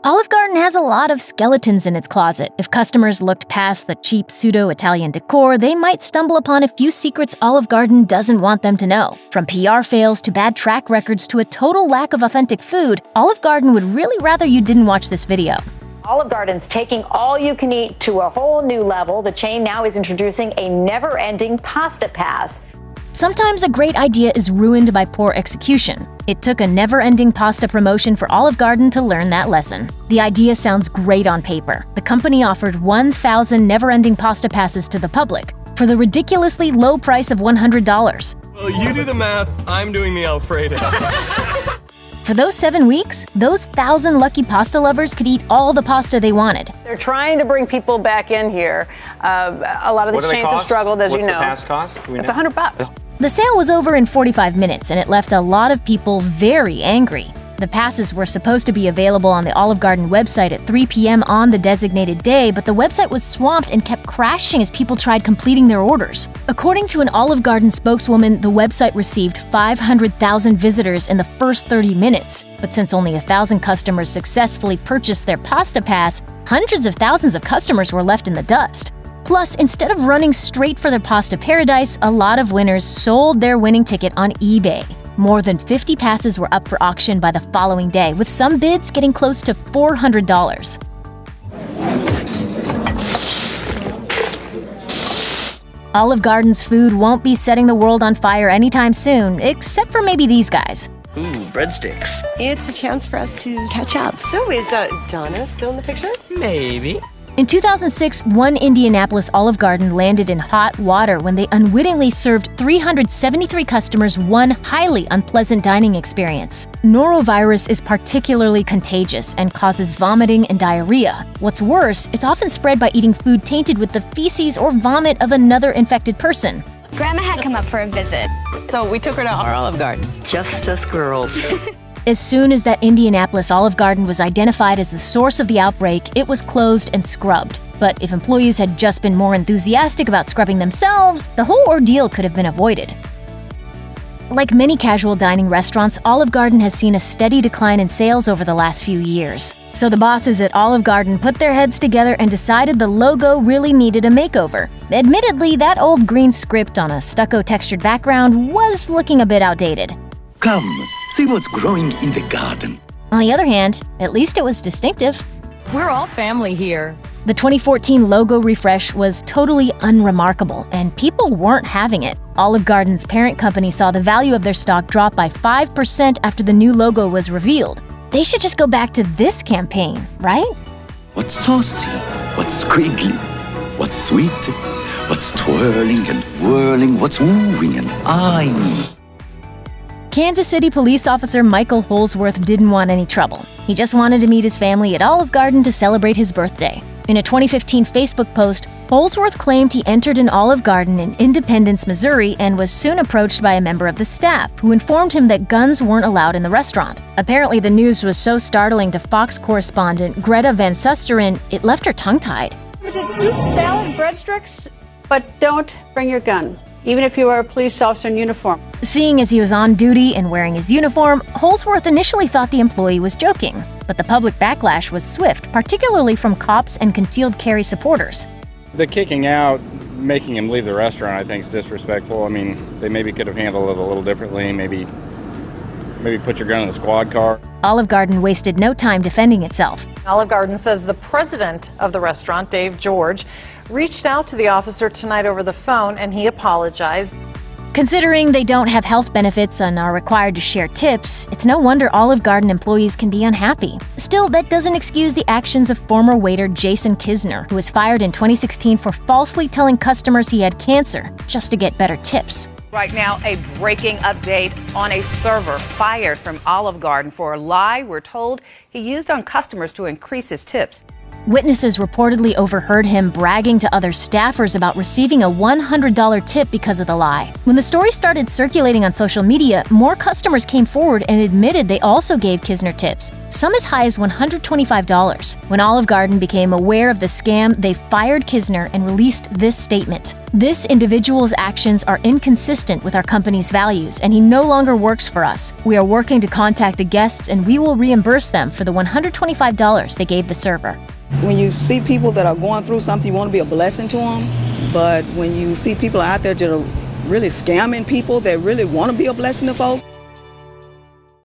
Olive Garden has a lot of skeletons in its closet. If customers looked past the cheap pseudo-Italian decor, they might stumble upon a few secrets Olive Garden doesn't want them to know. From PR fails to bad track records to a total lack of authentic food, Olive Garden would really rather you didn't watch this video. Olive Garden's taking all-you-can-eat to a whole new level. The chain now is introducing a never-ending pasta pass. Sometimes a great idea is ruined by poor execution. It took a never-ending pasta promotion for Olive Garden to learn that lesson. The idea sounds great on paper. The company offered 1,000 never-ending pasta passes to the public for the ridiculously low price of $100. Well, you do the math, I'm doing the Alfredo. For those 7 weeks, those 1,000 lucky pasta lovers could eat all the pasta they wanted. They're trying to bring people back in here. A lot of these chains have struggled, as you know. What's the pass cost? It's $100. The sale was over in 45 minutes, and it left a lot of people very angry. The passes were supposed to be available on the Olive Garden website at 3 p.m. on the designated day, but the website was swamped and kept crashing as people tried completing their orders. According to an Olive Garden spokeswoman, the website received 500,000 visitors in the first 30 minutes. But since only 1,000 customers successfully purchased their pasta pass, hundreds of thousands of customers were left in the dust. Plus, instead of running straight for their pasta paradise, a lot of winners sold their winning ticket on eBay. More than 50 passes were up for auction by the following day, with some bids getting close to $400. Olive Garden's food won't be setting the world on fire anytime soon, except for maybe these guys. Ooh, breadsticks. It's a chance for us to catch up. So is Donna still in the picture? Maybe. In 2006, one Indianapolis Olive Garden landed in hot water when they unwittingly served 373 customers one highly unpleasant dining experience. Norovirus is particularly contagious and causes vomiting and diarrhea. What's worse, it's often spread by eating food tainted with the feces or vomit of another infected person. Grandma had come up for a visit. So we took her to our Olive Garden. Just us girls. As soon as that Indianapolis Olive Garden was identified as the source of the outbreak, it was closed and scrubbed. But if employees had just been more enthusiastic about scrubbing themselves, the whole ordeal could have been avoided. Like many casual dining restaurants, Olive Garden has seen a steady decline in sales over the last few years. So the bosses at Olive Garden put their heads together and decided the logo really needed a makeover. Admittedly, that old green script on a stucco textured background was looking a bit outdated. Come, see what's growing in the garden. On the other hand, at least it was distinctive. We're all family here. The 2014 logo refresh was totally unremarkable, and people weren't having it. Olive Garden's parent company saw the value of their stock drop by 5% after the new logo was revealed. They should just go back to this campaign, right? What's saucy? What's squiggly? What's sweet? What's twirling and whirling? What's wooing and eyeing? Kansas City police officer Michael Holsworth didn't want any trouble. He just wanted to meet his family at Olive Garden to celebrate his birthday. In a 2015 Facebook post, Holsworth claimed he entered an Olive Garden in Independence, Missouri, and was soon approached by a member of the staff, who informed him that guns weren't allowed in the restaurant. Apparently, the news was so startling to Fox correspondent Greta Van Susteren, it left her tongue-tied. Limited soup, salad, breadsticks, but don't bring your gun, even if you are a police officer in uniform. Seeing as he was on duty and wearing his uniform, Holsworth initially thought the employee was joking. But the public backlash was swift, particularly from cops and concealed carry supporters. The kicking out, making him leave the restaurant, I think is disrespectful. I mean, they maybe could have handled it a little differently, maybe put your gun in the squad car. Olive Garden wasted no time defending itself. Olive Garden says the president of the restaurant, Dave George, reached out to the officer tonight over the phone, and he apologized. Considering they don't have health benefits and are required to share tips, it's no wonder Olive Garden employees can be unhappy. Still, that doesn't excuse the actions of former waiter Jason Kisner, who was fired in 2016 for falsely telling customers he had cancer just to get better tips. Right now, a breaking update on a server fired from Olive Garden for a lie we're told he used on customers to increase his tips. Witnesses reportedly overheard him bragging to other staffers about receiving a $100 tip because of the lie. When the story started circulating on social media, more customers came forward and admitted they also gave Kisner tips, some as high as $125. When Olive Garden became aware of the scam, they fired Kisner and released this statement. This individual's actions are inconsistent with our company's values, and he no longer works for us. We are working to contact the guests, and we will reimburse them for for the $125 they gave the server. When you see people that are going through something, you want to be a blessing to them. But when you see people out there that are really scamming people that really want to be a blessing to folks,